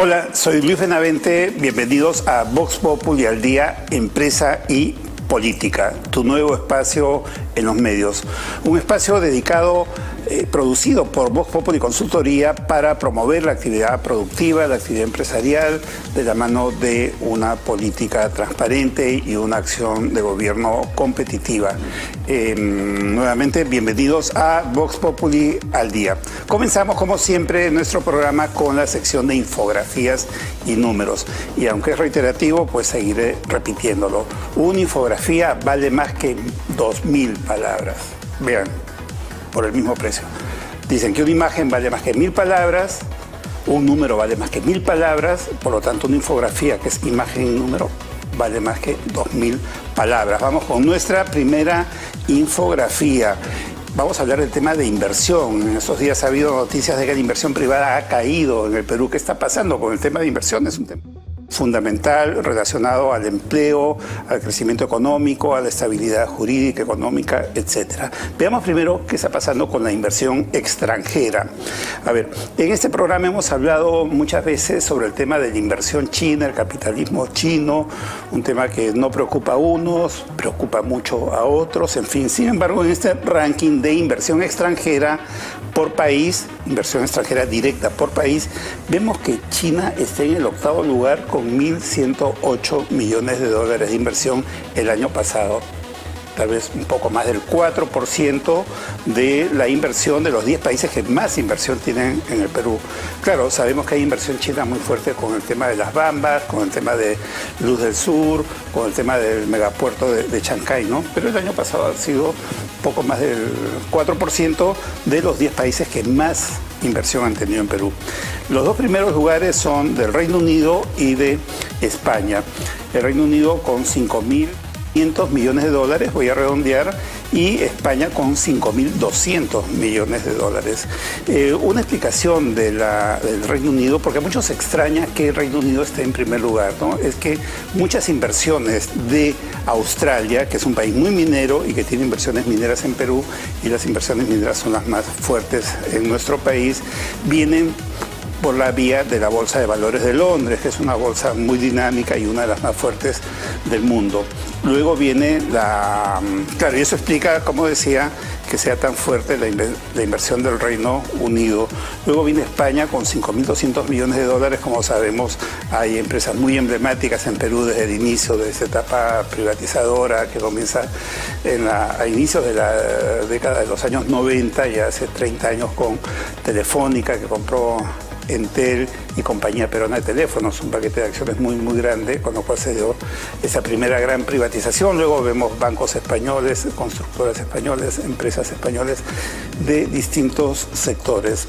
Hola, soy Luis Benavente, bienvenidos a Vox Populi al Día, Empresa y Política, tu nuevo espacio en los medios. Un espacio dedicado, producido por Vox Populi Consultoría para promover la actividad productiva, la actividad empresarial, de la mano de una política transparente y una acción de gobierno competitiva. Nuevamente, bienvenidos a Vox Populi al Día. Comenzamos, como siempre, nuestro programa con la sección de infografías y números. Y aunque es reiterativo, pues seguiré repitiéndolo. Una infografía vale más que 2.000 palabras. Vean, por el mismo precio. Dicen que una imagen vale más que 1.000 palabras, un número vale más que 1.000 palabras, por lo tanto una infografía, que es imagen y número, vale más que 2.000 palabras. Vamos con nuestra primera infografía. Vamos a hablar del tema de inversión. En estos días ha habido noticias de que la inversión privada ha caído en el Perú. ¿Qué está pasando con el tema de inversión? Es un tema fundamental relacionado al empleo, al crecimiento económico, a la estabilidad jurídica, económica, etc. Veamos primero qué está pasando con la inversión extranjera. A ver, en este programa hemos hablado muchas veces sobre el tema de la inversión china, el capitalismo chino, un tema que no preocupa a unos, preocupa mucho a otros, en fin. Sin embargo, en este ranking de inversión extranjera por país, inversión extranjera directa por país, vemos que China está en el octavo lugar con 1.108 millones de dólares de inversión el año pasado. Tal vez un poco más del 4% de la inversión de los 10 países que más inversión tienen en el Perú. Claro, sabemos que hay inversión china muy fuerte con el tema de las Bambas, con el tema de Luz del Sur, con el tema del megapuerto de Chancay, ¿no? Pero el año pasado ha sido poco más del 4% de los 10 países que más inversión han tenido en Perú. Los dos primeros lugares son del Reino Unido y de España. El Reino Unido con 5.500 millones de dólares, voy a redondear, y España con 5.200 millones de dólares. Una explicación del Reino Unido, porque a muchos se extraña que el Reino Unido esté en primer lugar, ¿no? Es que muchas inversiones de Australia, que es un país muy minero y que tiene inversiones mineras en Perú, y las inversiones mineras son las más fuertes en nuestro país, vienen por la vía de la Bolsa de Valores de Londres, que es una bolsa muy dinámica y una de las más fuertes del mundo. Luego viene claro, y eso explica, como decía, que sea tan fuerte la inversión del Reino Unido. Luego viene España con 5.200 millones de dólares. Como sabemos, hay empresas muy emblemáticas en Perú desde el inicio de esta etapa privatizadora que comienza a inicios de la década de los años 90, ya hace 30 años, con Telefónica, que compró Entel y Compañía Peruana de Teléfonos, un paquete de acciones muy, muy grande, con lo cual se dio esa primera gran privatización. Luego vemos bancos españoles, constructoras españoles, empresas españoles de distintos sectores.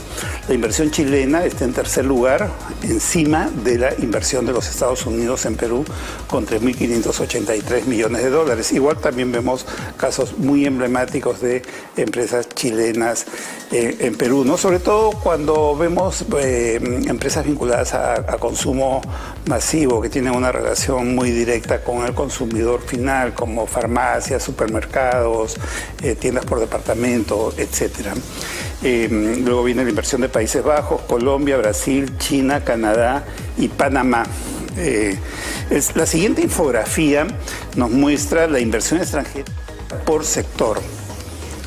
La inversión chilena está en tercer lugar, encima de la inversión de los Estados Unidos en Perú, con 3.583 millones de dólares. Igual también vemos casos muy emblemáticos de empresas chilenas en Perú, ¿no? Sobre todo cuando vemos empresas vinculadas a consumo masivo, que tienen una relación muy directa con el consumidor final, como farmacias, supermercados, tiendas por departamento, etc. Luego viene la inversión de Países Bajos, Colombia, Brasil, China, Canadá y Panamá. La siguiente infografía nos muestra la inversión extranjera por sector.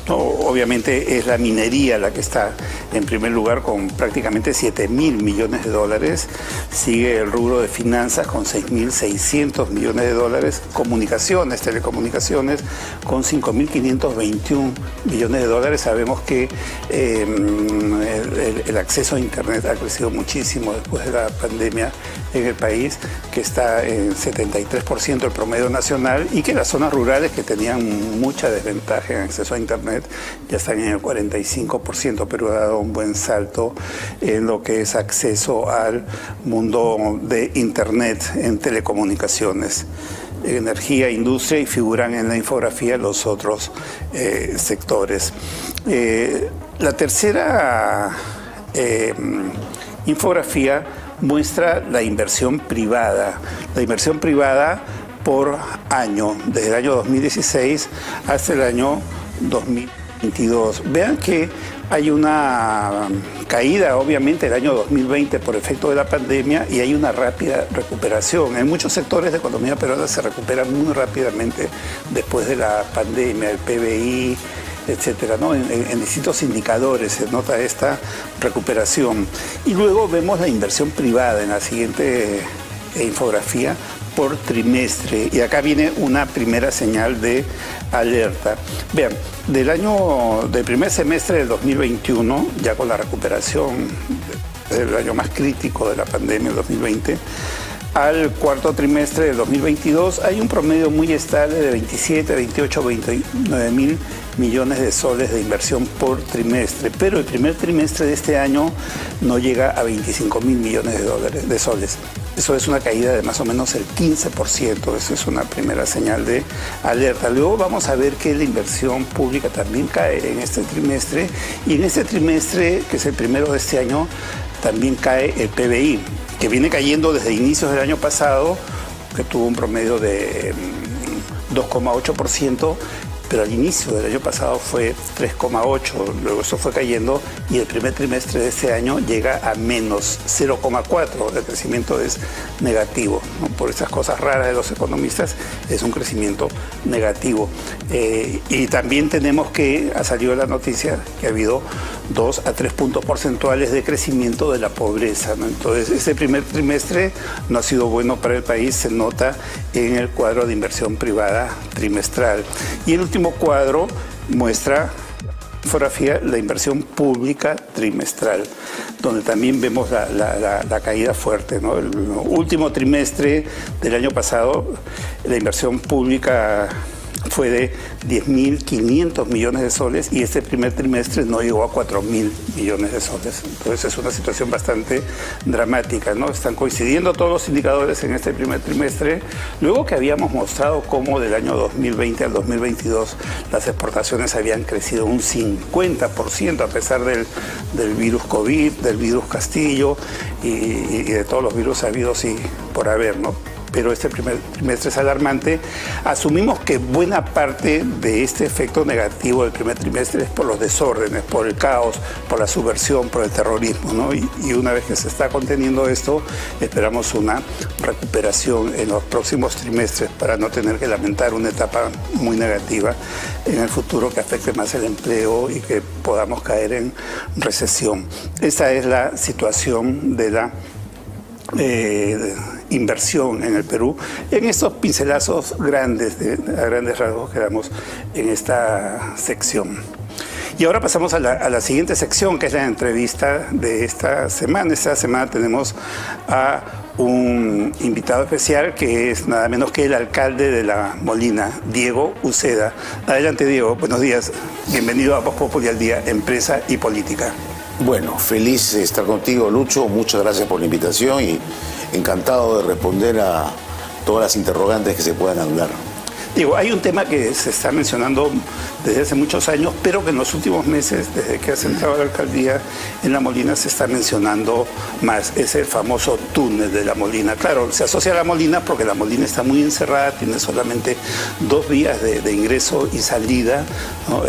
Obviamente es la minería la que está en primer lugar con prácticamente 7.000 millones de dólares. Sigue el rubro de finanzas con 6.600 millones de dólares. Comunicaciones, telecomunicaciones con 5.521 millones de dólares. Sabemos que el acceso a Internet ha crecido muchísimo después de la pandemia en el país, que está en 73% el promedio nacional, y que las zonas rurales, que tenían mucha desventaja en acceso a Internet, ya están en el 45%. Perú ha dado un buen salto en lo que es acceso al mundo de Internet en telecomunicaciones, energía, industria, y figuran en la infografía los otros sectores. La tercera infografía muestra la inversión privada. La inversión privada por año, desde el año 2016 hasta el año 2022. Vean que Hay una caída, obviamente, el año 2020 por efecto de la pandemia y hay una rápida recuperación. En muchos sectores de economía peruana se recuperan muy rápidamente después de la pandemia, el PBI, etcétera, ¿no? En distintos indicadores se nota esta recuperación. Y luego vemos la inversión privada en la siguiente infografía por trimestre. Y acá viene una primera señal de alerta. Vean, del primer semestre del 2021, ya con la recuperación del año más crítico de la pandemia, el 2020, al cuarto trimestre del 2022 hay un promedio muy estable de 27, 28, 29 mil millones de soles de inversión por trimestre, pero el primer trimestre de este año no llega a 25 mil millones de soles. Eso es una caída de más o menos el 15%, eso es una primera señal de alerta. Luego vamos a ver que la inversión pública también cae en este trimestre, y en este trimestre, que es el primero de este año, también cae el PBI, que viene cayendo desde inicios del año pasado, que tuvo un promedio de 2,8%, pero al inicio del año pasado fue 3,8%, luego eso fue cayendo y el primer trimestre de este año llega a menos 0,4%, el crecimiento es negativo, ¿no? Por estas cosas raras de los economistas, es un crecimiento negativo. Y también tenemos que ha salido la noticia que ha habido 2 a 3 puntos porcentuales de crecimiento de la pobreza, ¿no? Entonces, este primer trimestre no ha sido bueno para el país, se nota en el cuadro de inversión privada trimestral. Y el último cuadro muestra fotografía la inversión pública trimestral, donde también vemos la caída fuerte, ¿no? El último trimestre del año pasado, la inversión pública fue de 10.500 millones de soles y este primer trimestre no llegó a 4.000 millones de soles. Entonces es una situación bastante dramática, ¿no? Están coincidiendo todos los indicadores en este primer trimestre, luego que habíamos mostrado cómo del año 2020 al 2022 las exportaciones habían crecido un 50% a pesar del virus COVID, del virus Castillo y de todos los virus habidos y por haber, ¿no? Pero este primer trimestre es alarmante. Asumimos que buena parte de este efecto negativo del primer trimestre es por los desórdenes, por el caos, por la subversión, por el terrorismo, ¿no? Y una vez que se está conteniendo esto, esperamos una recuperación en los próximos trimestres para no tener que lamentar una etapa muy negativa en el futuro que afecte más el empleo y que podamos caer en recesión. Esa es la situación de la inversión en el Perú, en estos pincelazos grandes, a grandes rasgos que damos en esta sección. Y ahora pasamos a la siguiente sección, que es la entrevista de esta semana. Esta semana tenemos a un invitado especial que es nada menos que el alcalde de La Molina, Diego Uceda. Adelante, Diego, buenos días. Bienvenido a Vox Populi al Día, Empresa y Política. Bueno, feliz de estar contigo, Lucho. Muchas gracias por la invitación y encantado de responder a todas las interrogantes que se puedan hablar. Digo, hay un tema que se está mencionando desde hace muchos años, pero que en los últimos meses, desde que has entrado a la alcaldía en La Molina, se está mencionando más. Es el famoso túnel de La Molina. Claro, se asocia a La Molina porque La Molina está muy encerrada, tiene solamente 2 vías de ingreso y salida, ¿no?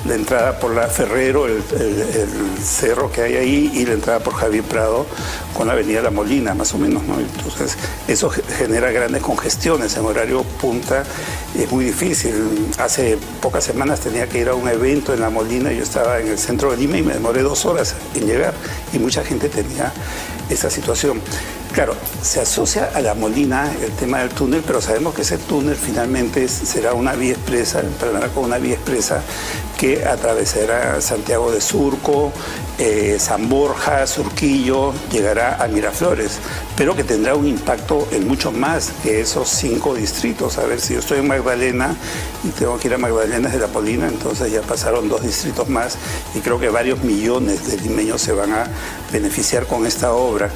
La entrada por la Ferrero, el cerro que hay ahí, y la entrada por Javier Prado con la avenida La Molina, más o menos, ¿no? Entonces, eso genera grandes congestiones en horario punta. Es muy difícil. Hace pocas semanas tenía que ir a un evento en La Molina, yo estaba en el centro de Lima y me demoré 2 horas en llegar, y mucha gente tenía esa situación. Claro, se asocia a La Molina el tema del túnel, pero sabemos que ese túnel finalmente será una vía expresa, emprenderá con una vía expresa que atravesará Santiago de Surco, San Borja, Surquillo, llegará a Miraflores, pero que tendrá un impacto en mucho más que esos 5 distritos. A ver, si yo estoy en Magdalena y tengo que ir a Magdalena desde La Molina, entonces ya pasaron 2 distritos más y creo que varios millones de limeños se van a beneficiar con esta obra.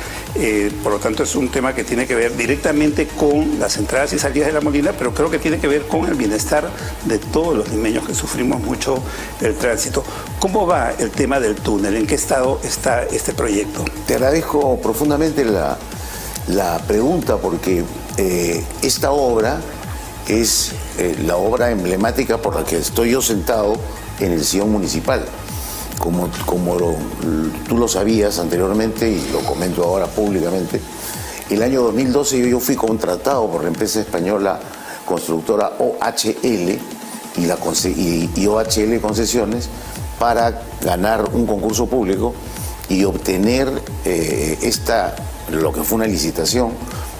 Por lo tanto, es un tema que tiene que ver directamente con las entradas y salidas de La Molina, pero creo que tiene que ver con el bienestar de todos los limeños que sufrimos mucho el tránsito. ¿Cómo va el tema del túnel? ¿En qué estado está este proyecto? Te agradezco profundamente la pregunta, porque esta obra es la obra emblemática por la que estoy yo sentado en el sillón municipal. tú lo sabías anteriormente y lo comento ahora públicamente, el año 2012 yo fui contratado por la empresa española constructora OHL y OHL Concesiones para ganar un concurso público y obtener lo que fue una licitación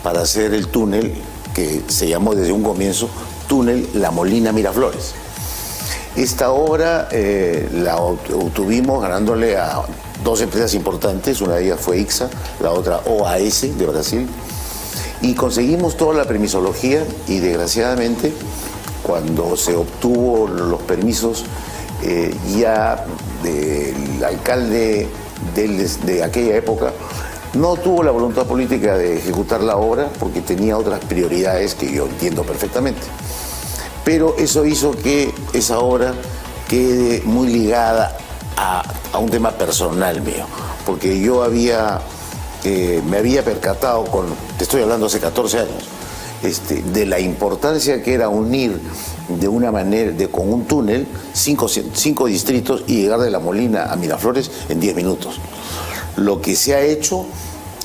para hacer el túnel que se llamó desde un comienzo Túnel La Molina Miraflores. Esta obra la obtuvimos ganándole a dos empresas importantes, una de ellas fue ICSA, la otra OAS de Brasil, y conseguimos toda la permisología y desgraciadamente cuando se obtuvo los permisos ya el alcalde de aquella época no tuvo la voluntad política de ejecutar la obra porque tenía otras prioridades que yo entiendo perfectamente. Pero eso hizo que esa obra quede muy ligada a un tema personal mío, porque yo me había percatado, te estoy hablando hace 14 años, de la importancia que era unir de una manera, con un túnel, 5 distritos y llegar de La Molina a Miraflores en 10 minutos. Lo que se ha hecho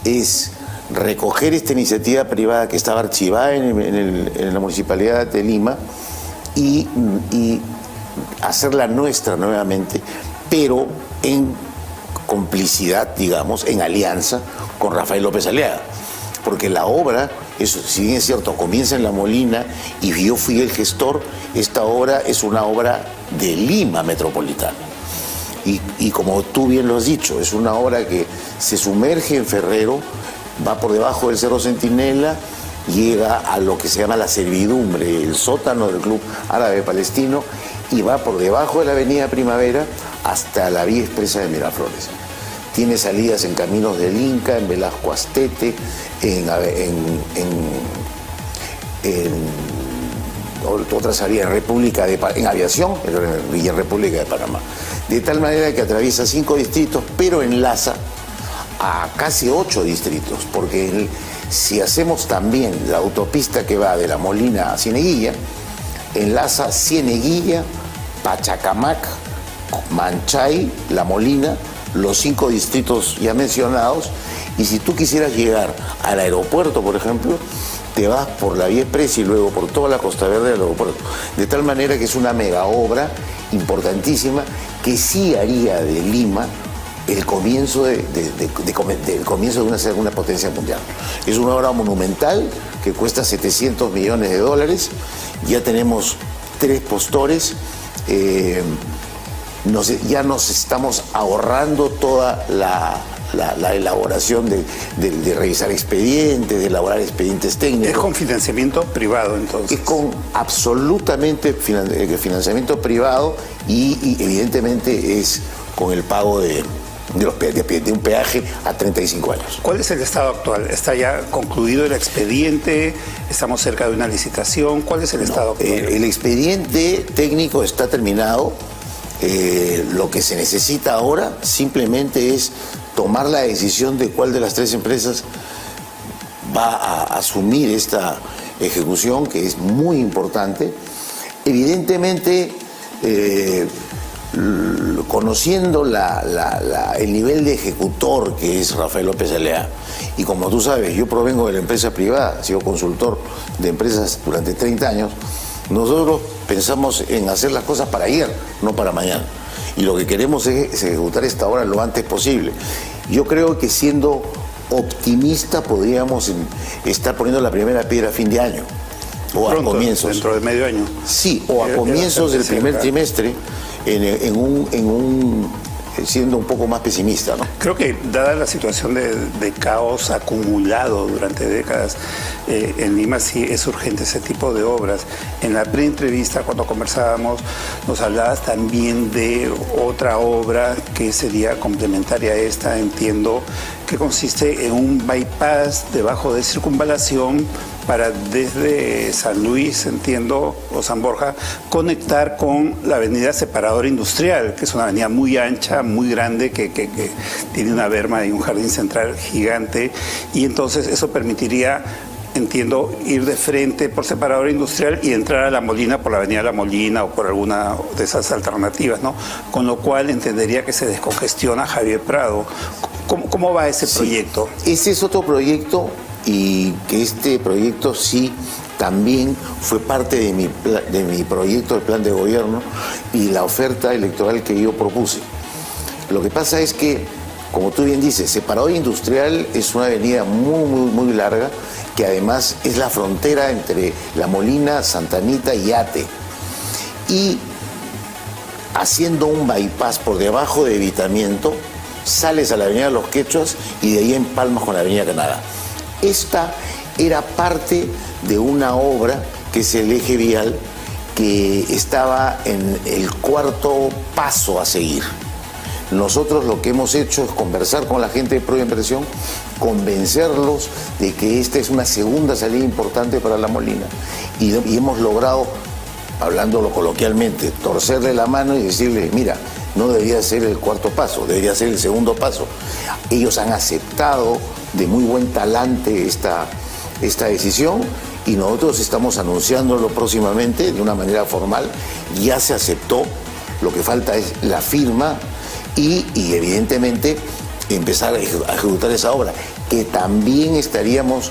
es recoger esta iniciativa privada que estaba archivada en la Municipalidad de Lima y hacerla nuestra nuevamente, pero en complicidad, digamos, en alianza con Rafael López Aliaga. Porque la obra, si bien es cierto, comienza en La Molina y yo fui el gestor, esta obra es una obra de Lima metropolitana. Y como tú bien lo has dicho, es una obra que se sumerge en Ferrero, va por debajo del Cerro Centinela, llega a lo que se llama la servidumbre, el sótano del Club Árabe Palestino, y va por debajo de la Avenida Primavera hasta la Vía Expresa de Miraflores. Tiene salidas en Caminos del Inca, en Velasco Astete, en otras áreas en Aviación y en República de Panamá. De tal manera que atraviesa 5 distritos, pero enlaza a casi 8 distritos, porque si hacemos también la autopista que va de La Molina a Cieneguilla, enlaza Cieneguilla, Pachacamac, Manchay, La Molina, los 5 distritos ya mencionados, y si tú quisieras llegar al aeropuerto, por ejemplo, te vas por la Vía Expresa y luego por toda la Costa Verde del aeropuerto. De tal manera que es una mega obra importantísima que sí haría de Lima el comienzo de una potencia mundial. Es una obra monumental que cuesta $700 millones. Ya tenemos 3 postores. Ya nos estamos ahorrando toda la elaboración de revisar expedientes, de elaborar expedientes técnicos. ¿Es con financiamiento privado entonces? Es con absolutamente financiamiento privado y evidentemente es con el pago de un peaje a 35 años. ¿Cuál es el estado actual? ¿Está ya concluido el expediente? ¿Estamos cerca de una licitación? ¿Cuál es el estado actual? El expediente técnico está terminado. Lo que se necesita ahora simplemente es tomar la decisión de cuál de las 3 empresas va a asumir esta ejecución, que es muy importante. Evidentemente, conociendo el nivel de ejecutor que es Rafael López Aliaga, y como tú sabes, yo provengo de la empresa privada, he sido consultor de empresas durante 30 años, nosotros pensamos en hacer las cosas para ayer, no para mañana. Y lo que queremos es ejecutar esta obra lo antes posible. Yo creo que siendo optimista podríamos estar poniendo la primera piedra a fin de año. O pronto, a comienzos. Dentro de medio año. Sí, o a comienzos del primer trimestre, siendo un poco más pesimista, ¿no? Creo que dada la situación de caos acumulado durante décadas en Lima, sí es urgente ese tipo de obras. En la pre-entrevista, cuando conversábamos, nos hablabas también de otra obra que sería complementaria a esta, entiendo, que consiste en un bypass debajo de circunvalación para desde San Luis, entiendo, o San Borja, conectar con la avenida Separadora Industrial, que es una avenida muy ancha, muy grande, que tiene una berma y un jardín central gigante, y entonces eso permitiría entiendo, ir de frente por separador industrial y entrar a La Molina por la avenida La Molina o por alguna de esas alternativas, ¿no? Con lo cual entendería que se descongestiona Javier Prado. ¿Cómo va ese proyecto? Ese es otro proyecto, y que este proyecto sí también fue parte de mi proyecto de plan de gobierno y la oferta electoral que yo propuse. Lo que pasa es que, como tú bien dices, Separador Industrial es una avenida muy larga, que además es la frontera entre La Molina, Santa Anita y Ate. Y haciendo un bypass por debajo de Evitamiento, sales a la avenida Los Quechuas y de ahí empalmas con la avenida Canadá. Esta era parte de una obra que es el eje vial, que estaba en el cuarto paso a seguir. Nosotros lo que hemos hecho es conversar con la gente de Proinversión, convencerlos de que esta es una segunda salida importante para La Molina, y hemos logrado, hablándolo coloquialmente, torcerle la mano y decirle, mira, no debería ser el cuarto paso, debería ser el segundo paso. Ellos han aceptado de muy buen talante esta decisión, y nosotros estamos anunciándolo próximamente de una manera formal. Ya se aceptó, lo que falta es la firma y evidentemente empezar a ejecutar esa obra, que también estaríamos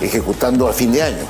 ejecutando a fin de año.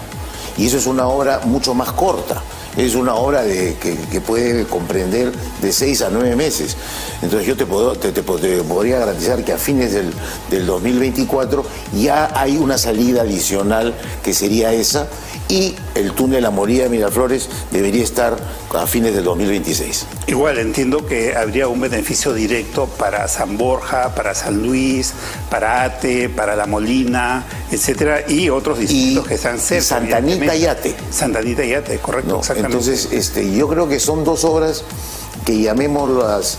Y eso es una obra mucho más corta. Es una obra que puede comprender de 6 a 9 meses. Entonces yo te podría garantizar que a fines del 2024 ya hay una salida adicional, que sería esa, y el túnel La Molina Miraflores debería estar a fines del 2026. Igual entiendo que habría un beneficio directo para San Borja, para San Luis, para Ate, para La Molina, etcétera, y otros distritos que están cerca. Santa Anita y Ate. Santa Anita y Ate, correcto, No, exactamente. Entonces, yo creo que son dos obras que llamémoslas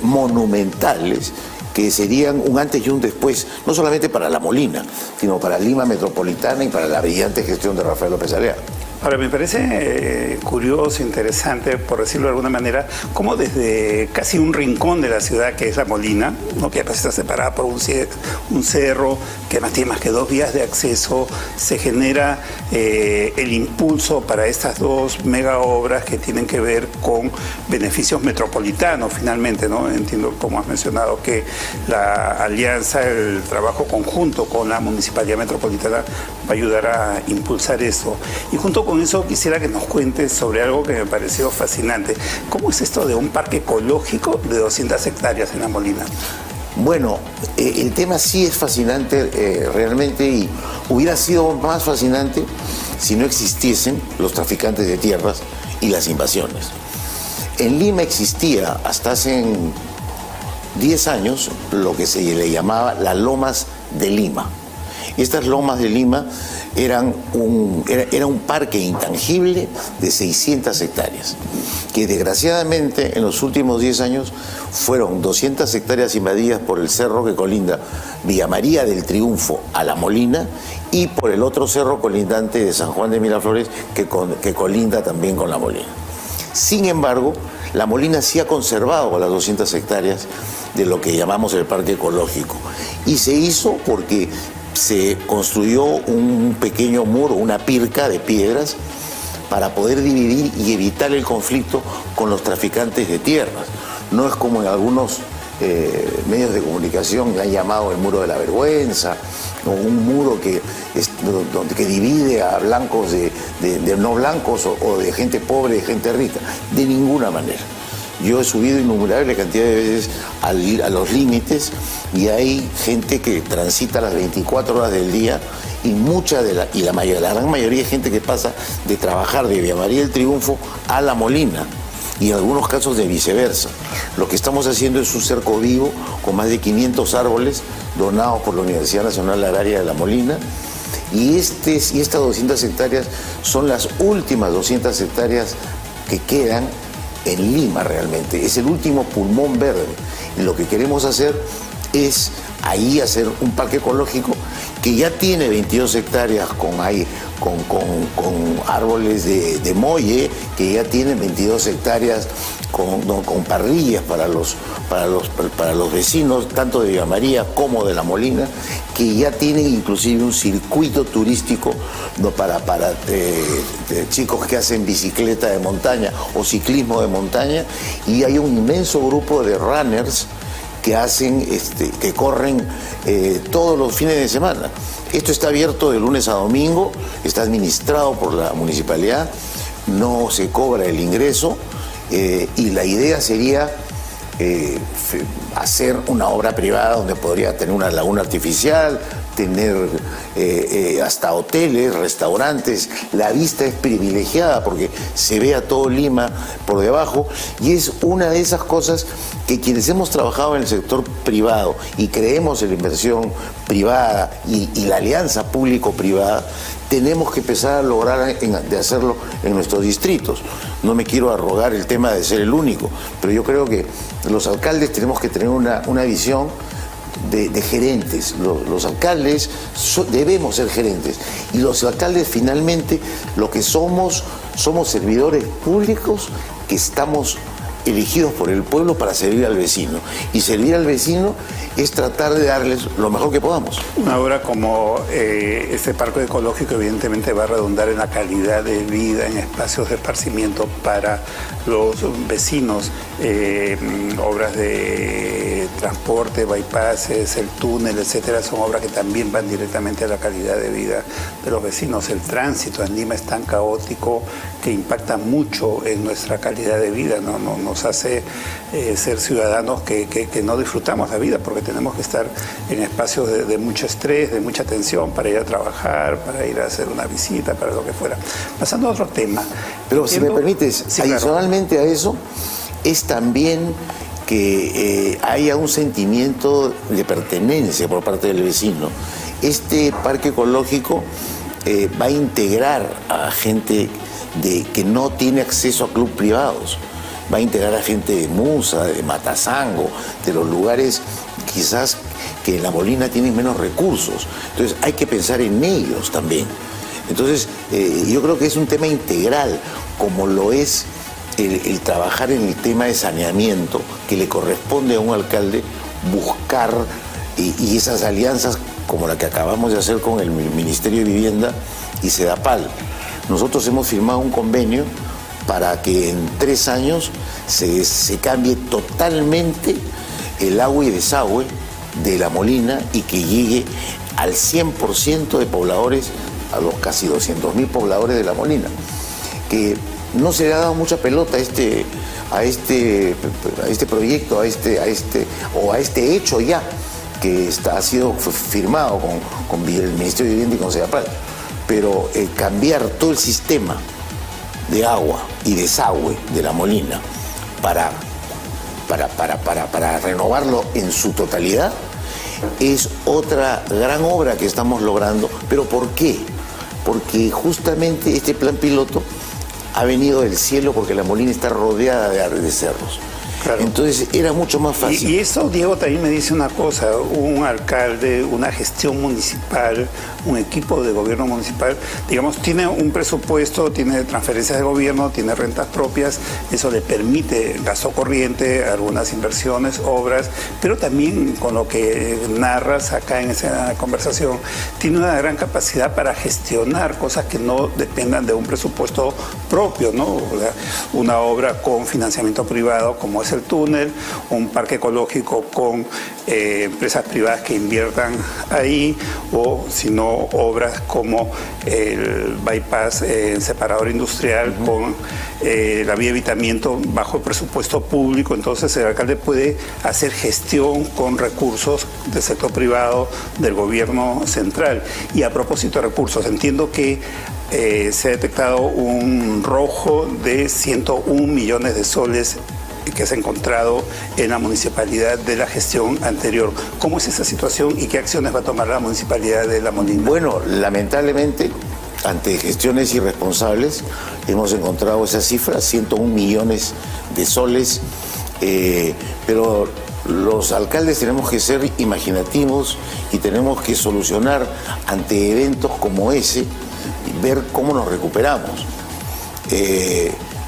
monumentales, que serían un antes y un después, no solamente para La Molina, sino para Lima Metropolitana y para la brillante gestión de Rafael López Aliaga. Ahora, me parece curioso, interesante, por decirlo de alguna manera, cómo desde casi un rincón de la ciudad, que es La Molina, ¿no?, que además está separada por un cerro, que además tiene más que 2 vías de acceso, se genera el impulso para estas 2 mega obras que tienen que ver con beneficios metropolitanos, finalmente, ¿no? Entiendo, como has mencionado, que la alianza, el trabajo conjunto con la Municipalidad Metropolitana va a ayudar a impulsar eso. Y junto con eso quisiera que nos cuentes sobre algo que me pareció fascinante. ¿Cómo es esto de un parque ecológico de 200 hectáreas en La Molina? Bueno, el tema sí es fascinante realmente, y hubiera sido más fascinante si no existiesen los traficantes de tierras y las invasiones. En Lima existía hasta hace 10 años lo que se le llamaba las Lomas de Lima. Estas Lomas de Lima era un parque intangible de 600 hectáreas, que desgraciadamente en los últimos 10 años fueron 200 hectáreas invadidas por el cerro que colinda Villa María del Triunfo a La Molina, y por el otro cerro colindante de San Juan de Miraflores, que colinda también con La Molina. Sin embargo, La Molina sí ha conservado las 200 hectáreas de lo que llamamos el parque ecológico, y se hizo porque se construyó un pequeño muro, una pirca de piedras, para poder dividir y evitar el conflicto con los traficantes de tierras. No es como en algunos medios de comunicación le han llamado el muro de la vergüenza, o un muro que divide a blancos de no blancos, o de gente pobre, de gente rica. De ninguna manera. Yo he subido innumerable cantidad de veces a los límites, y hay gente que transita las 24 horas del día, y la gran mayoría de gente que pasa de trabajar de Villa María del Triunfo a La Molina, y en algunos casos de viceversa. Lo que estamos haciendo es un cerco vivo con más de 500 árboles donados por la Universidad Nacional Agraria de La Molina, y estas 200 hectáreas son las últimas 200 hectáreas que quedan en Lima realmente. Es el último pulmón verde. Y lo que queremos hacer es ahí hacer un parque ecológico que ya tiene 22 hectáreas con árboles de molle que ya tienen 22 hectáreas con parrillas para los vecinos, tanto de Villa María como de La Molina, que ya tienen inclusive un circuito turístico para chicos que hacen bicicleta de montaña o ciclismo de montaña, y hay un inmenso grupo de runners que corren todos los fines de semana. Esto está abierto de lunes a domingo, está administrado por la municipalidad, no se cobra el ingreso, y la idea sería hacer una obra privada donde podría tener una laguna artificial, tener hasta hoteles, restaurantes. La vista es privilegiada porque se ve a todo Lima por debajo, y es una de esas cosas que quienes hemos trabajado en el sector privado y creemos en la inversión privada y la alianza público-privada, tenemos que empezar a lograr de hacerlo en nuestros distritos. No me quiero arrogar el tema de ser el único, pero yo creo que los alcaldes tenemos que tener una visión de gerentes. Los alcaldes debemos ser gerentes, y los alcaldes finalmente lo que somos servidores públicos que estamos elegidos por el pueblo para servir al vecino, y servir al vecino es tratar de darles lo mejor que podamos. Una obra como este parque ecológico evidentemente va a redundar en la calidad de vida, en espacios de esparcimiento para los vecinos, obras de transporte, bypasses, el túnel, etcétera, son obras que también van directamente a la calidad de vida de los vecinos. El tránsito en Lima es tan caótico que impacta mucho en nuestra calidad de vida, ¿no? Nos hace ser ciudadanos que no disfrutamos la vida, porque tenemos que estar en espacios de mucho estrés, de mucha tensión, para ir a trabajar, para ir a hacer una visita, para lo que fuera. Pasando a otro tema. Pero si me permites, sí, adicionalmente a eso, es también que haya un sentimiento de pertenencia por parte del vecino. Este parque ecológico va a integrar a gente que no tiene acceso a clubes privados. Va a integrar a gente de Musa, de Matazango, de los lugares quizás que en La Molina tienen menos recursos. Entonces hay que pensar en ellos también. Entonces yo creo que es un tema integral, como lo es el trabajar en el tema de saneamiento, que le corresponde a un alcalde buscar, y esas alianzas como la que acabamos de hacer con el Ministerio de Vivienda y Sedapal. Nosotros hemos firmado un convenio para que en 3 años se cambie totalmente el agua y desagüe de La Molina, y que llegue al 100% de pobladores, a los casi 200.000 pobladores de La Molina. Que no se le ha dado mucha pelota a este proyecto, a este hecho ya, que ha sido firmado con el Ministerio de Vivienda y con Sedapal. Pero cambiar todo el sistema de agua y desagüe de La Molina para renovarlo en su totalidad es otra gran obra que estamos logrando. ¿Pero por qué? Porque justamente este plan piloto ha venido del cielo, porque La Molina está rodeada de cerros. Claro. Entonces era mucho más fácil. Y eso, Diego, también me dice una cosa: un alcalde, una gestión municipal, un equipo de gobierno municipal, digamos, tiene un presupuesto, tiene transferencias de gobierno, tiene rentas propias, eso le permite gasto corriente, algunas inversiones, obras, pero también, con lo que narras acá en esa conversación, tiene una gran capacidad para gestionar cosas que no dependan de un presupuesto propio, ¿no? Una obra con financiamiento privado, como es el túnel, un parque ecológico con empresas privadas que inviertan ahí, o si no, obras como el bypass en separador industrial con la vía de evitamiento bajo el presupuesto público. Entonces el alcalde puede hacer gestión con recursos del sector privado, del gobierno central. Y a propósito de recursos, entiendo que se ha detectado un rojo de 101 millones de soles que se ha encontrado en la municipalidad de la gestión anterior. ¿Cómo es esa situación y qué acciones va a tomar la municipalidad de La Molina? Bueno, lamentablemente, ante gestiones irresponsables, hemos encontrado esa cifra, 101 millones de soles, pero los alcaldes tenemos que ser imaginativos y tenemos que solucionar ante eventos como ese ver cómo nos recuperamos.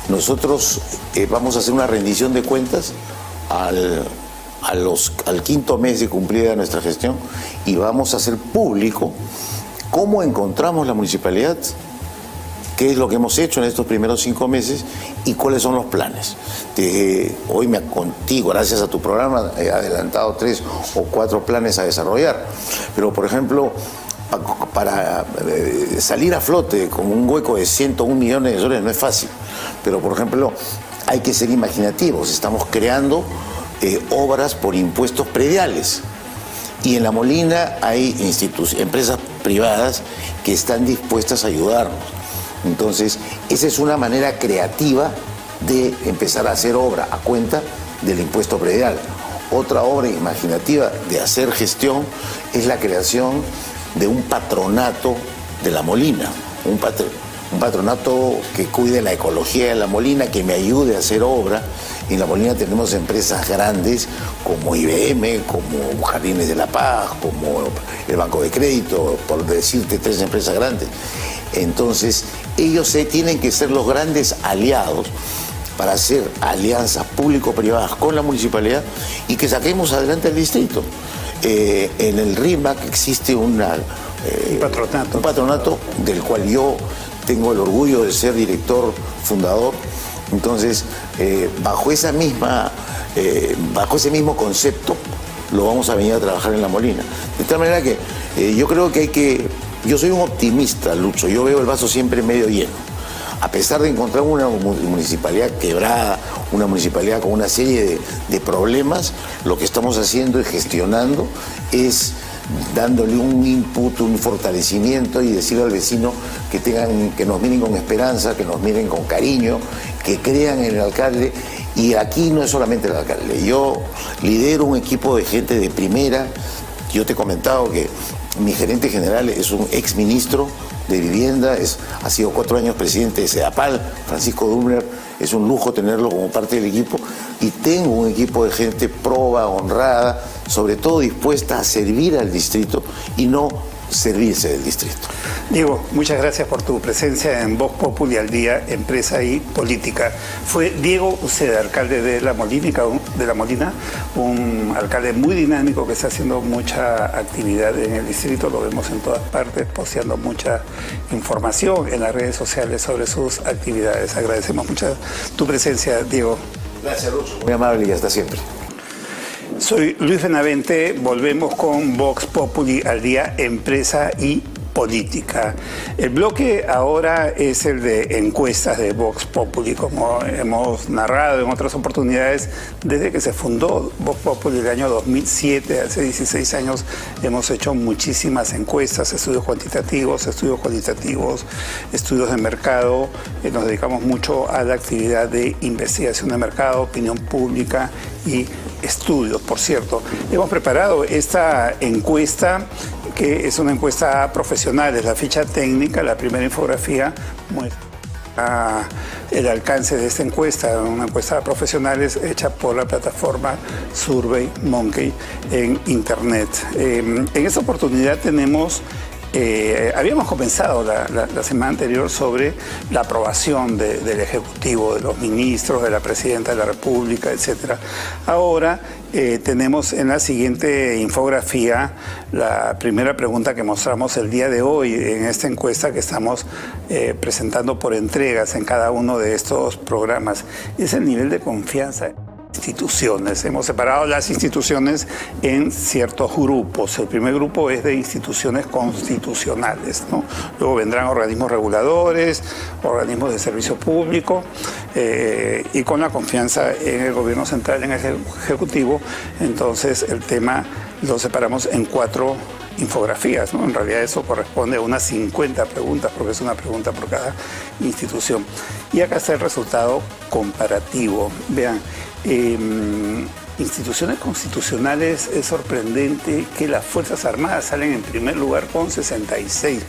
Nosotros vamos a hacer una rendición de cuentas al quinto mes de cumplida nuestra gestión y vamos a hacer público cómo encontramos la municipalidad, qué es lo que hemos hecho en estos primeros 5 meses y cuáles son los planes. Hoy contigo, gracias a tu programa, he adelantado 3 o 4 planes a desarrollar. Pero, por ejemplo, para salir a flote con un hueco de 101 millones de soles no es fácil. Pero, por ejemplo, hay que ser imaginativos. Estamos creando obras por impuestos prediales. Y en La Molina hay empresas privadas que están dispuestas a ayudarnos. Entonces, esa es una manera creativa de empezar a hacer obra a cuenta del impuesto predial. Otra obra imaginativa de hacer gestión es la creación de un patronato de La Molina, un patronato que cuide la ecología de La Molina, que me ayude a hacer obra. En La Molina tenemos empresas grandes como IBM, como Jardines de la Paz, como el Banco de Crédito, por decirte 3 empresas grandes. Entonces, ellos tienen que ser los grandes aliados para hacer alianzas público-privadas con la municipalidad y que saquemos adelante el distrito. En el RIMAC existe un patronato del cual yo tengo el orgullo de ser director fundador. Entonces, bajo ese mismo concepto lo vamos a venir a trabajar en La Molina. De tal manera que yo creo que yo soy un optimista, Lucho. Yo veo el vaso siempre medio lleno. A pesar de encontrar una municipalidad quebrada, una municipalidad con una serie de problemas, lo que estamos haciendo y gestionando es dándole un input, un fortalecimiento y decirle al vecino que nos miren con esperanza, que nos miren con cariño, que crean en el alcalde. Y aquí no es solamente el alcalde. Yo lidero un equipo de gente de primera. Yo te he comentado que mi gerente general es un exministro de Vivienda, ha sido 4 años presidente de SEDAPAL, Francisco Dumler. Es un lujo tenerlo como parte del equipo. Y tengo un equipo de gente proba, honrada, sobre todo dispuesta a servir al distrito y no servirse del distrito. Diego, muchas gracias por tu presencia en Vox Populi al Día, Empresa y Política. Fue Diego Uceda, alcalde de La Molina, un alcalde muy dinámico que está haciendo mucha actividad en el distrito. Lo vemos en todas partes, posteando mucha información en las redes sociales sobre sus actividades. Agradecemos mucho tu presencia, Diego. Gracias, Lucho. Muy amable y hasta siempre. Soy Luis Benavente, volvemos con Vox Populi al Día, Empresa y Política. El bloque ahora es el de encuestas de Vox Populi, como hemos narrado en otras oportunidades. Desde que se fundó Vox Populi el año 2007, hace 16 años, hemos hecho muchísimas encuestas, estudios cuantitativos, estudios cualitativos, estudios de mercado. Nos dedicamos mucho a la actividad de investigación de mercado, opinión pública y estudios. Por cierto, hemos preparado esta encuesta, que es una encuesta profesional, es la ficha técnica. La primera infografía muestra el alcance de esta encuesta, una encuesta profesional hecha por la plataforma SurveyMonkey en Internet. En esta oportunidad habíamos comenzado la semana anterior sobre la aprobación del Ejecutivo, de los ministros, de la Presidenta de la República, etc. Ahora tenemos en la siguiente infografía la primera pregunta que mostramos el día de hoy en esta encuesta que estamos presentando por entregas en cada uno de estos programas. Es el nivel de confianza. Instituciones. Hemos separado las instituciones en ciertos grupos. El primer grupo es de instituciones constitucionales, ¿no? Luego vendrán organismos reguladores, organismos de servicio público, y con la confianza en el gobierno central, en el Ejecutivo. Entonces el tema lo separamos en 4 infografías, ¿no? En realidad eso corresponde a unas 50 preguntas, porque es una pregunta por cada institución. Y acá está el resultado comparativo. Vean, instituciones constitucionales, es sorprendente que las Fuerzas Armadas salen en primer lugar con 66%.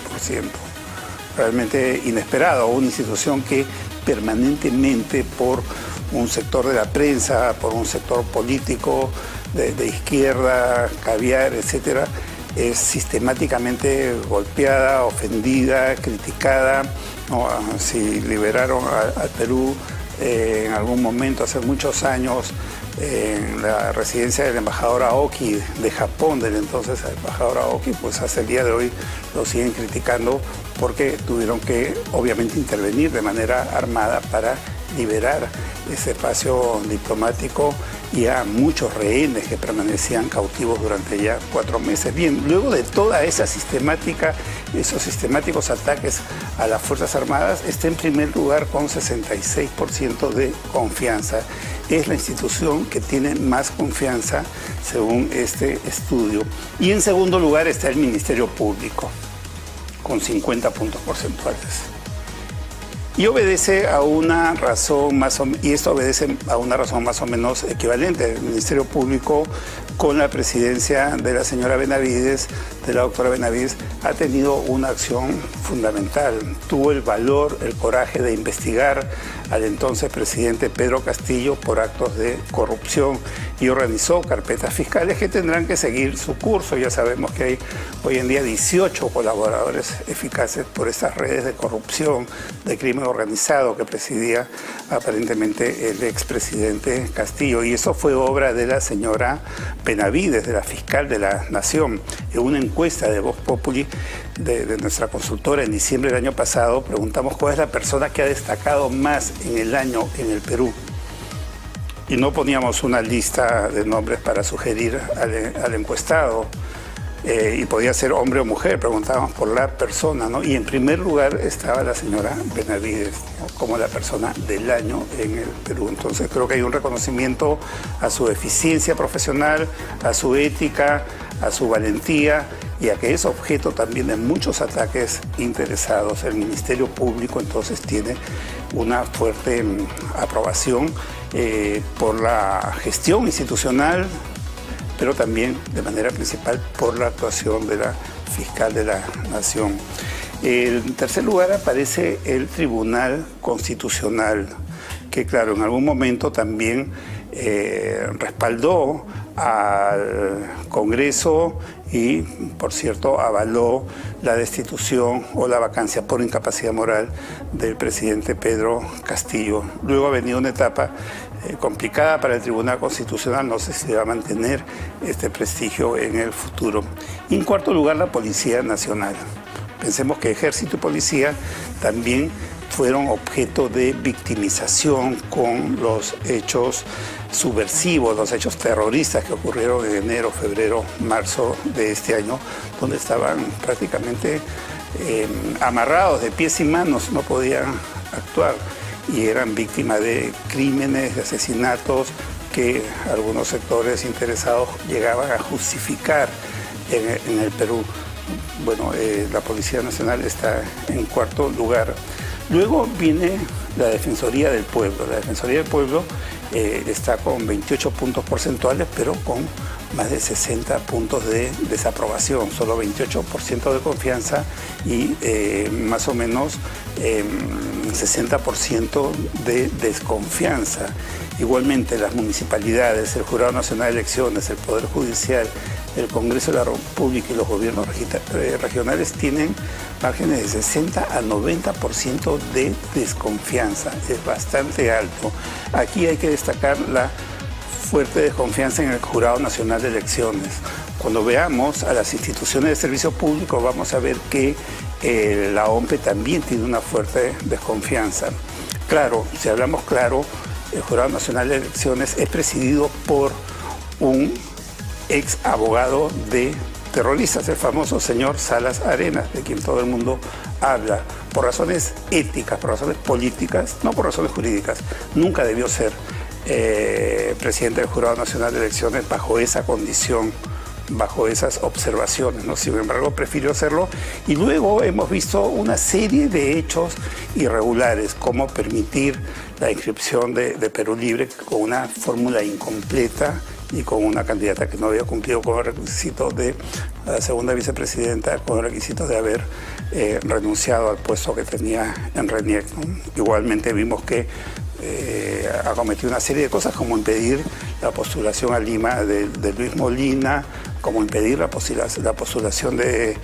Realmente inesperado. Una institución que permanentemente, por un sector de la prensa, por un sector político de izquierda, caviar, etcétera, es sistemáticamente golpeada, ofendida, criticada, ¿no? Si liberaron al Perú en algún momento, hace muchos años, en la residencia del embajador Aoki de Japón, del entonces embajador Aoki, pues hasta el día de hoy lo siguen criticando porque tuvieron que obviamente intervenir de manera armada para liberar ese espacio diplomático y a muchos rehenes que permanecían cautivos durante ya 4 meses. Bien, luego de toda esa sistemática, esos sistemáticos ataques a las Fuerzas Armadas, está en primer lugar con 66% de confianza. Es la institución que tiene más confianza según este estudio. Y en segundo lugar está el Ministerio Público, con 50 puntos porcentuales. Y obedece a una razón más o menos equivalente. El Ministerio Público, con la presidencia de la señora Benavides, de la doctora Benavides, ha tenido una acción fundamental. Tuvo el valor, el coraje de investigar al entonces presidente Pedro Castillo por actos de corrupción y organizó carpetas fiscales que tendrán que seguir su curso. Ya sabemos que hay hoy en día 18 colaboradores eficaces por estas redes de corrupción, de crimen organizado que presidía aparentemente el expresidente Castillo. Y eso fue obra de la señora Benavides, de la fiscal de la Nación. En una encuesta de Vox Populi de nuestra consultora en diciembre del año pasado, preguntamos cuál es la persona que ha destacado más en el año en el Perú. Y no poníamos una lista de nombres para sugerir al encuestado. Y podía ser hombre o mujer, preguntábamos por la persona, ¿no? Y en primer lugar estaba la señora Benavides, ¿no?, como la persona del año en el Perú. Entonces creo que hay un reconocimiento a su eficiencia profesional, a su ética, a su valentía y a que es objeto también de muchos ataques interesados. El Ministerio Público entonces tiene una fuerte aprobación por la gestión institucional, pero también de manera principal por la actuación de la fiscal de la Nación. En tercer lugar aparece el Tribunal Constitucional, que claro, en algún momento también respaldó al Congreso y, por cierto, avaló la destitución o la vacancia por incapacidad moral del presidente Pedro Castillo. Luego ha venido una etapa complicada para el Tribunal Constitucional, no sé si va a mantener este prestigio en el futuro. Y en cuarto lugar, la Policía Nacional. Pensemos que Ejército y Policía también fueron objeto de victimización con los hechos subversivos, los hechos terroristas que ocurrieron en enero, febrero, marzo de este año, donde estaban prácticamente amarrados de pies y manos, no podían actuar y eran víctimas de crímenes, de asesinatos que algunos sectores interesados llegaban a justificar en el Perú. Bueno, la Policía Nacional está en cuarto lugar. Luego viene la Defensoría del Pueblo. La Defensoría del Pueblo está con 28 puntos porcentuales, pero con más de 60 puntos de desaprobación, solo 28% de confianza y más o menos 60% de desconfianza. Igualmente las municipalidades, el Jurado Nacional de Elecciones, el Poder Judicial, el Congreso de la República y los gobiernos regionales tienen márgenes de 60 a 90% de desconfianza. Es bastante alto. Aquí hay que destacar la fuerte desconfianza en el Jurado Nacional de Elecciones. Cuando veamos a las instituciones de servicio público vamos a ver que la OMPE también tiene una fuerte desconfianza. Claro, si hablamos claro, el Jurado Nacional de Elecciones es presidido por un ex abogado de terroristas, el famoso señor Salas Arenas, de quien todo el mundo habla, por razones éticas, por razones políticas, no por razones jurídicas. Nunca debió ser presidente del Jurado Nacional de Elecciones bajo esa condición, bajo esas observaciones, ¿no? Sin embargo, prefirió hacerlo y luego hemos visto una serie de hechos irregulares, como permitir la inscripción de Perú Libre con una fórmula incompleta y con una candidata que no había cumplido con el requisito de la segunda vicepresidenta, con el requisito de haber renunciado al puesto que tenía en RENIEC, ¿no? Igualmente vimos que ha cometido una serie de cosas como impedir la postulación a Lima de Luis Molina, como impedir la postulación de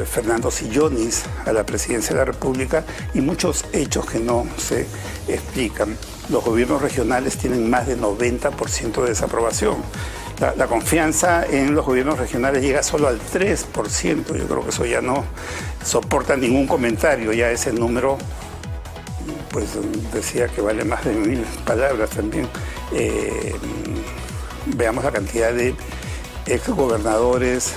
Fernando Sillonis a la presidencia de la República y muchos hechos que no se explican. Los gobiernos regionales tienen más de 90% de desaprobación. La confianza en los gobiernos regionales llega solo al 3%. Yo creo que eso ya no soporta ningún comentario. Ya ese número, pues decía que vale más de 1000 palabras también. Veamos la cantidad de exgobernadores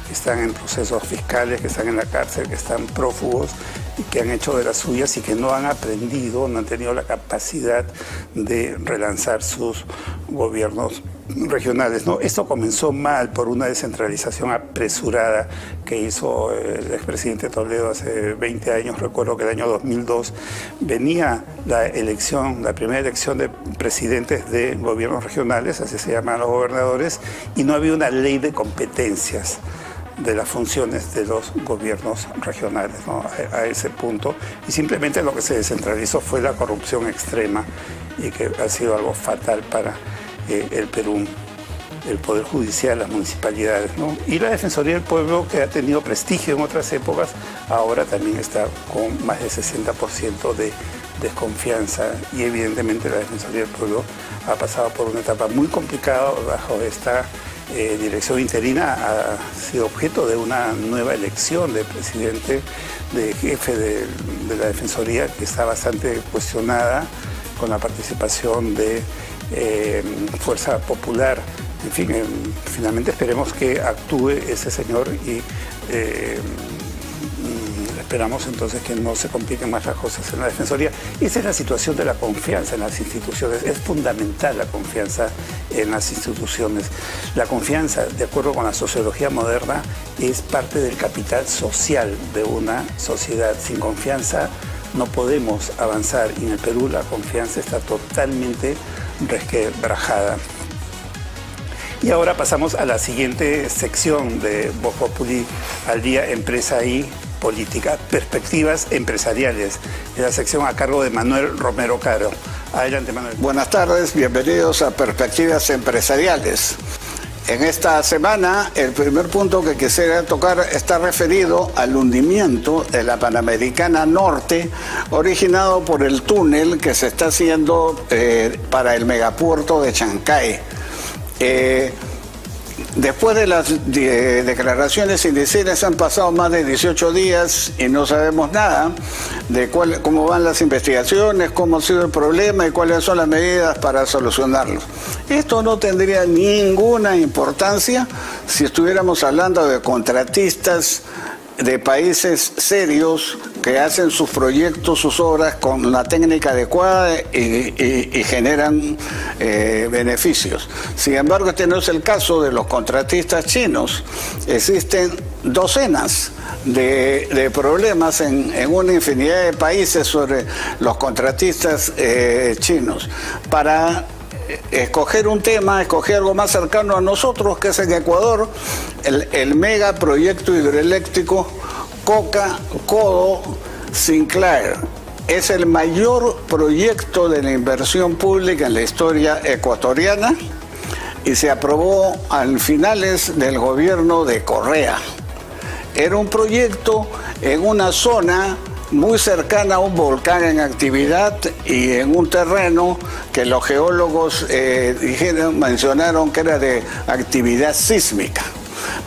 que están en procesos fiscales, que están en la cárcel, que están prófugos y que han hecho de las suyas y que no han aprendido, no han tenido la capacidad de relanzar sus gobiernos regionales, ¿no? Esto comenzó mal por una descentralización apresurada que hizo el expresidente Toledo hace 20 años. Recuerdo que el año 2002 venía la primera elección de presidentes de gobiernos regionales, así se llaman los gobernadores, y no había una ley de competencias de las funciones de los gobiernos regionales, ¿no? A ese punto. Y simplemente lo que se descentralizó fue la corrupción extrema y que ha sido algo fatal para el Perú, el Poder Judicial, las municipalidades, ¿no? Y la Defensoría del Pueblo, que ha tenido prestigio en otras épocas, ahora también está con más del 60% de desconfianza y evidentemente la Defensoría del Pueblo ha pasado por una etapa muy complicada bajo esta dirección interina, ha sido objeto de una nueva elección de presidente, de jefe de la Defensoría, que está bastante cuestionada con la participación de Fuerza Popular. En fin, finalmente esperemos que actúe ese señor y esperamos entonces que no se compliquen más las cosas en la Defensoría. Esa es la situación de la confianza en las instituciones. Es fundamental la confianza en las instituciones. La confianza, de acuerdo con la sociología moderna, es parte del capital social de una sociedad. Sin confianza no podemos avanzar y en el Perú la confianza está totalmente resquebrajada. Y ahora pasamos a la siguiente sección de Voz Populi al día, Empresa y Política, Perspectivas Empresariales, en la sección a cargo de Manuel Romero Caro. Adelante, Manuel. Buenas tardes, bienvenidos a Perspectivas Empresariales. En esta semana, el primer punto que quisiera tocar está referido al hundimiento de la Panamericana Norte, originado por el túnel que se está haciendo para el megapuerto de Chancay. Después de las declaraciones iniciales han pasado más de 18 días y no sabemos nada de cómo van las investigaciones, cómo ha sido el problema y cuáles son las medidas para solucionarlo. Esto no tendría ninguna importancia si estuviéramos hablando de contratistas de países serios que hacen sus proyectos, sus obras con la técnica adecuada y generan beneficios. Sin embargo, este no es el caso de los contratistas chinos. Existen docenas de problemas en una infinidad de países sobre los contratistas chinos. Para escoger un tema, escoger algo más cercano a nosotros, que es en Ecuador, el mega proyecto hidroeléctrico Coca-Codo-Sinclair. Es el mayor proyecto de la inversión pública en la historia ecuatoriana y se aprobó a finales del gobierno de Correa. Era un proyecto en una zona muy cercana a un volcán en actividad y en un terreno que los geólogos mencionaron que era de actividad sísmica.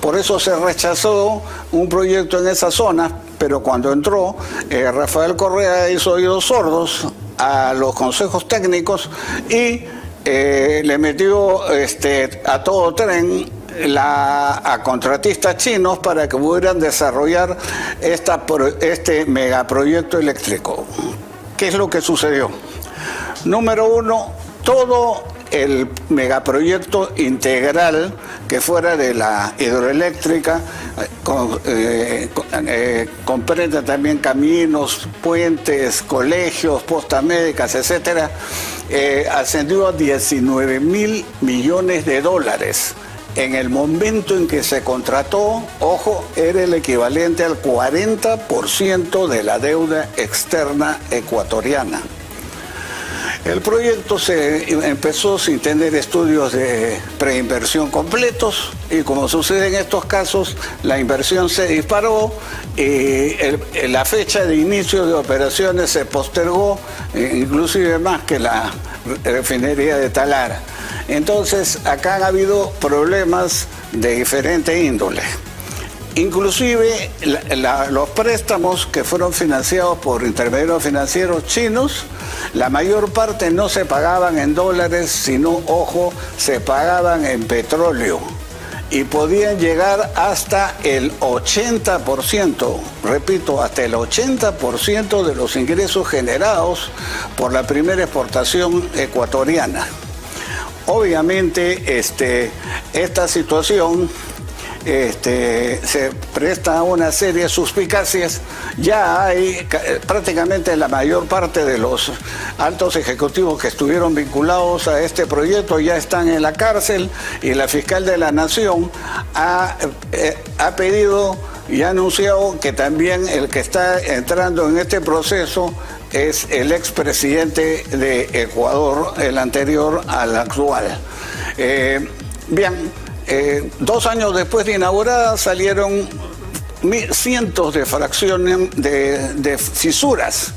Por eso se rechazó un proyecto en esa zona, pero cuando entró, Rafael Correa hizo oídos sordos a los consejos técnicos y le metió a todo tren a contratistas chinos para que pudieran desarrollar este megaproyecto eléctrico. ¿Qué es lo que sucedió? Número uno, todo el megaproyecto integral que fuera de la hidroeléctrica comprende también caminos, puentes, colegios, postas médicas, etcétera, ascendió a 19.000 millones de dólares. En el momento en que se contrató, ojo, era el equivalente al 40% de la deuda externa ecuatoriana. El proyecto se empezó sin tener estudios de preinversión completos y como sucede en estos casos, la inversión se disparó y la fecha de inicio de operaciones se postergó, inclusive más que la refinería de Talara. Entonces, acá han habido problemas de diferente índole. Inclusive los préstamos que fueron financiados por intermediarios financieros chinos, la mayor parte no se pagaban en dólares, sino, ojo, se pagaban en petróleo. Y podían llegar hasta el 80%, repito, hasta el 80% de los ingresos generados por la primera exportación ecuatoriana. Obviamente, esta situación se presta a una serie de suspicacias. Ya hay prácticamente la mayor parte de los altos ejecutivos que estuvieron vinculados a este proyecto ya están en la cárcel y la fiscal de la Nación ha pedido y ha anunciado que también el que está entrando en este proceso es el expresidente de Ecuador, el anterior al actual. Bien. 2 años después de inaugurada salieron cientos de fracciones de fisuras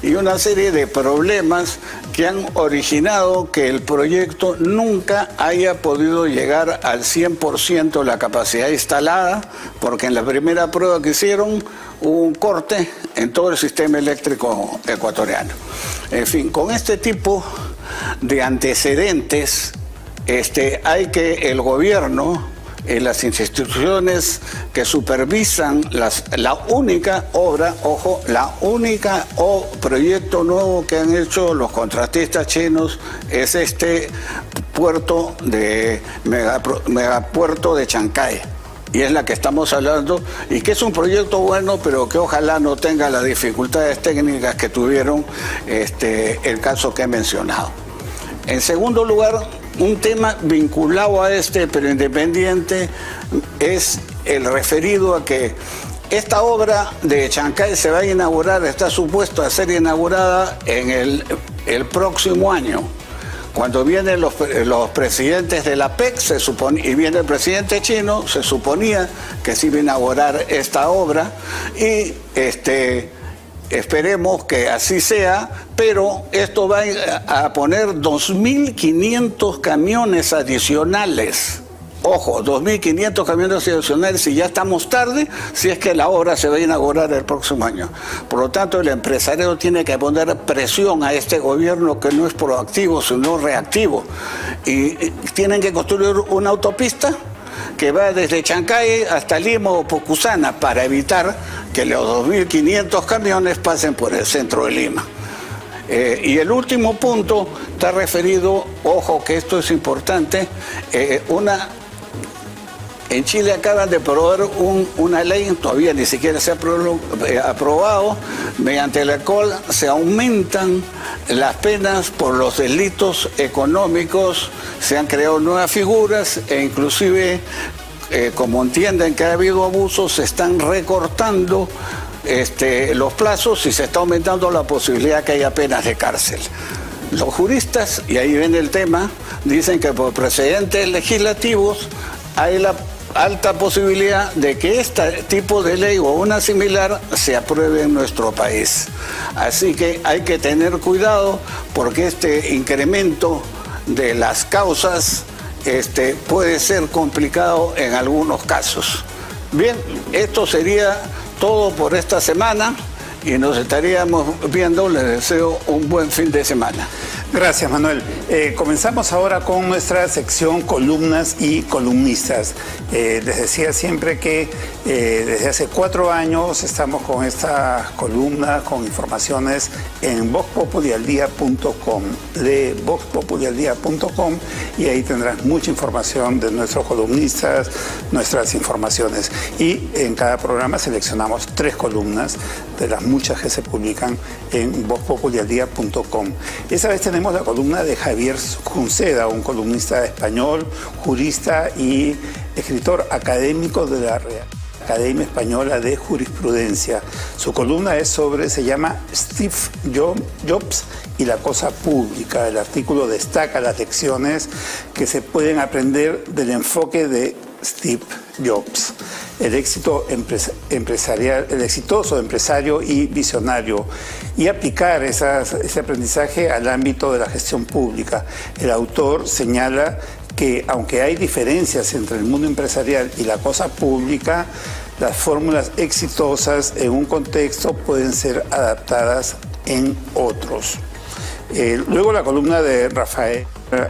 y una serie de problemas que han originado que el proyecto nunca haya podido llegar al 100% de la capacidad instalada, porque en la primera prueba que hicieron hubo un corte en todo el sistema eléctrico ecuatoriano. En fin, con este tipo de antecedentes, hay que el gobierno, las instituciones que supervisan la única obra, ojo, la única proyecto nuevo que han hecho los contratistas chinos es este puerto de megapuerto de Chancay. Y es la que estamos hablando, y que es un proyecto bueno, pero que ojalá no tenga las dificultades técnicas que tuvieron el caso que he mencionado. En segundo lugar, un tema vinculado a pero independiente, es el referido a que esta obra de Chancay se va a inaugurar, está supuesto a ser inaugurada en el próximo año. Cuando vienen los presidentes de la PEC y viene el presidente chino, se suponía que se iba a inaugurar esta obra y esperemos que así sea, pero esto va a poner 2.500 camiones adicionales. Ojo, 2.500 camiones adicionales y ya estamos tarde si es que la obra se va a inaugurar el próximo año. Por lo tanto, el empresario tiene que poner presión a este gobierno que no es proactivo, sino reactivo. Y tienen que construir una autopista que va desde Chancay hasta Lima o Pocusana para evitar que los 2.500 camiones pasen por el centro de Lima. Y el último punto está referido, ojo que esto es importante, en Chile acaban de aprobar una ley, todavía ni siquiera se ha aprobado, mediante la cual se aumentan las penas por los delitos económicos, se han creado nuevas figuras e inclusive, como entienden que ha habido abusos, se están recortando los plazos y se está aumentando la posibilidad que haya penas de cárcel. Los juristas, y ahí viene el tema, dicen que por precedentes legislativos hay la alta posibilidad de que este tipo de ley o una similar se apruebe en nuestro país. Así que hay que tener cuidado porque este incremento de las causas puede ser complicado en algunos casos. Bien, esto sería todo por esta semana y nos estaríamos viendo. Les deseo un buen fin de semana. Gracias, Manuel. Comenzamos ahora con nuestra sección columnas y columnistas. Les decía siempre que desde hace 4 años estamos con estas columnas, con informaciones en voxpopulialdia.com. Lee voxpopulialdia.com y ahí tendrás mucha información de nuestros columnistas, nuestras informaciones. Y en cada programa seleccionamos 3 columnas de las muchas que se publican en voxpopulialdia.com. Esa vez tenemos la columna de Javier Junceda, un columnista español, jurista y escritor académico de la Academia Española de Jurisprudencia. Su columna se llama Steve Jobs y la cosa pública. El artículo destaca las lecciones que se pueden aprender del enfoque de Steve Jobs, el exitoso empresario y visionario, y aplicar ese aprendizaje al ámbito de la gestión pública. El autor señala que aunque hay diferencias entre el mundo empresarial y la cosa pública, las fórmulas exitosas en un contexto pueden ser adaptadas en otros. Luego la columna de Rafael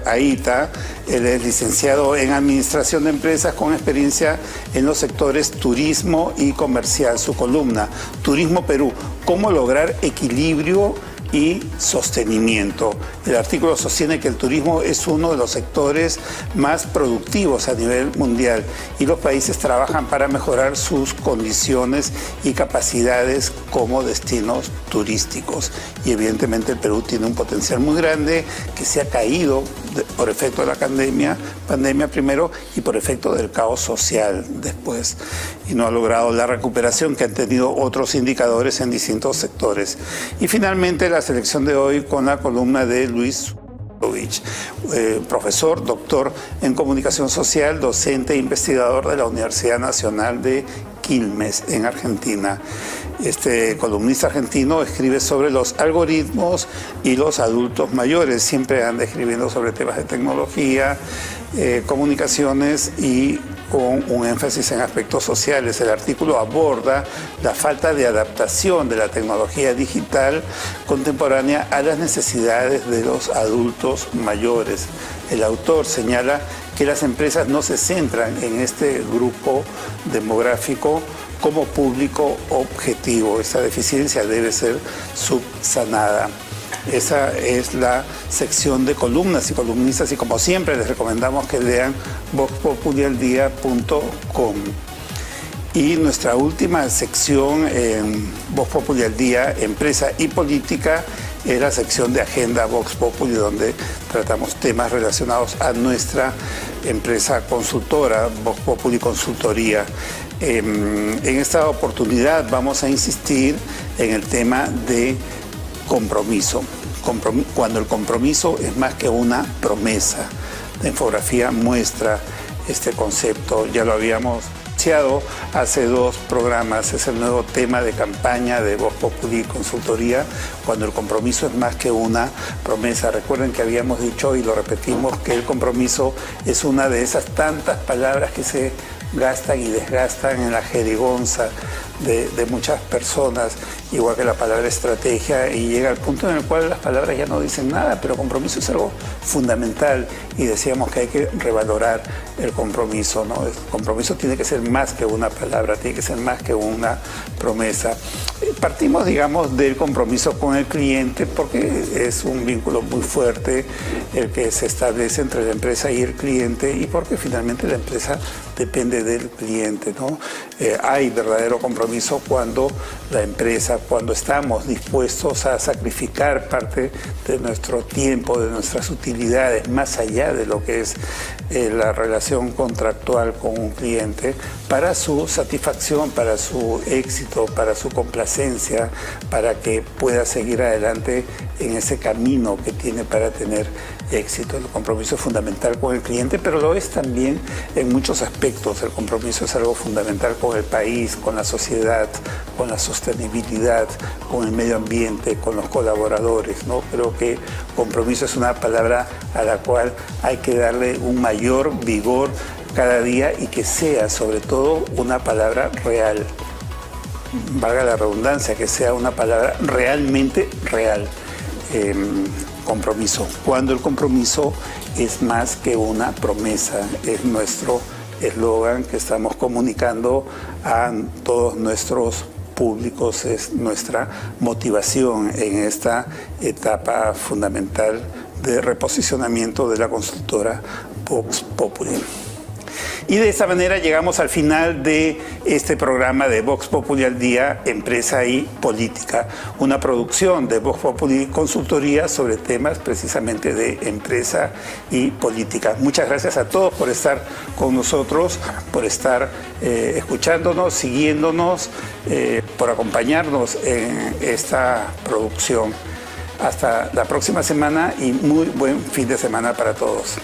Aita. Él es licenciado en Administración de Empresas con experiencia en los sectores turismo y comercial. Su columna, Turismo Perú, cómo lograr equilibrio y sostenimiento. El artículo sostiene que el turismo es uno de los sectores más productivos a nivel mundial y los países trabajan para mejorar sus condiciones y capacidades como destinos turísticos. Y evidentemente el Perú tiene un potencial muy grande que se ha caído por efecto de la pandemia primero y por efecto del caos social después, y no ha logrado la recuperación que han tenido otros indicadores en distintos sectores. Y finalmente la selección de hoy con la columna de Luis profesor, doctor en comunicación social, docente e investigador de la Universidad Nacional de Quilmes, en Argentina. Este columnista argentino escribe sobre los algoritmos y los adultos mayores. Siempre anda escribiendo sobre temas de tecnología, comunicaciones y con un énfasis en aspectos sociales. El artículo aborda la falta de adaptación de la tecnología digital contemporánea a las necesidades de los adultos mayores. El autor señala que las empresas no se centran en este grupo demográfico como público objetivo. Esta deficiencia debe ser subsanada. Esa es la sección de columnas y columnistas, y como siempre les recomendamos que lean voxpopulialdia.com. Y nuestra última sección en Vox Populi al Día, Empresa y Política, es la sección de Agenda Vox Populi, donde tratamos temas relacionados a nuestra empresa consultora, Vox Populi Consultoría. En esta oportunidad vamos a insistir en el tema de compromiso. Cuando el compromiso es más que una promesa. La infografía muestra este concepto. Ya lo habíamos anunciado hace 2 programas. Es el nuevo tema de campaña de Vox Populi Consultoría, cuando el compromiso es más que una promesa. Recuerden que habíamos dicho, y lo repetimos, que el compromiso es una de esas tantas palabras que se gastan y desgastan en la jerigonza de muchas personas, igual que la palabra estrategia, y llega al punto en el cual las palabras ya no dicen nada, pero compromiso es algo fundamental, y decíamos que hay que revalorar el compromiso, ¿no? El compromiso tiene que ser más que una palabra, tiene que ser más que una promesa. Partimos, digamos, del compromiso con el cliente, porque es un vínculo muy fuerte el que se establece entre la empresa y el cliente, y porque finalmente la empresa depende del cliente, ¿no? Hay verdadero compromiso cuando la empresa, cuando estamos dispuestos a sacrificar parte de nuestro tiempo, de nuestras utilidades, más allá de lo que es la relación contractual con un cliente, para su satisfacción, para su éxito, para su complacencia, para que pueda seguir adelante en ese camino que tiene para tener éxito. El compromiso es fundamental con el cliente, pero lo es también en muchos aspectos. El compromiso es algo fundamental con el país, con la sociedad, con la sostenibilidad, con el medio ambiente, con los colaboradores, ¿no? Creo que compromiso es una palabra a la cual hay que darle un mayor vigor cada día, y que sea sobre todo una palabra real. Valga la redundancia, que sea una palabra realmente real. Compromiso. Cuando el compromiso es más que una promesa, es nuestro eslogan que estamos comunicando a todos nuestros públicos, es nuestra motivación en esta etapa fundamental de reposicionamiento de la consultora Vox Populi. Y de esta manera llegamos al final de este programa de Vox Populi al Día, Empresa y Política, una producción de Vox Populi Consultoría sobre temas precisamente de empresa y política. Muchas gracias a todos por estar con nosotros, por estar escuchándonos, siguiéndonos, por acompañarnos en esta producción. Hasta la próxima semana y muy buen fin de semana para todos.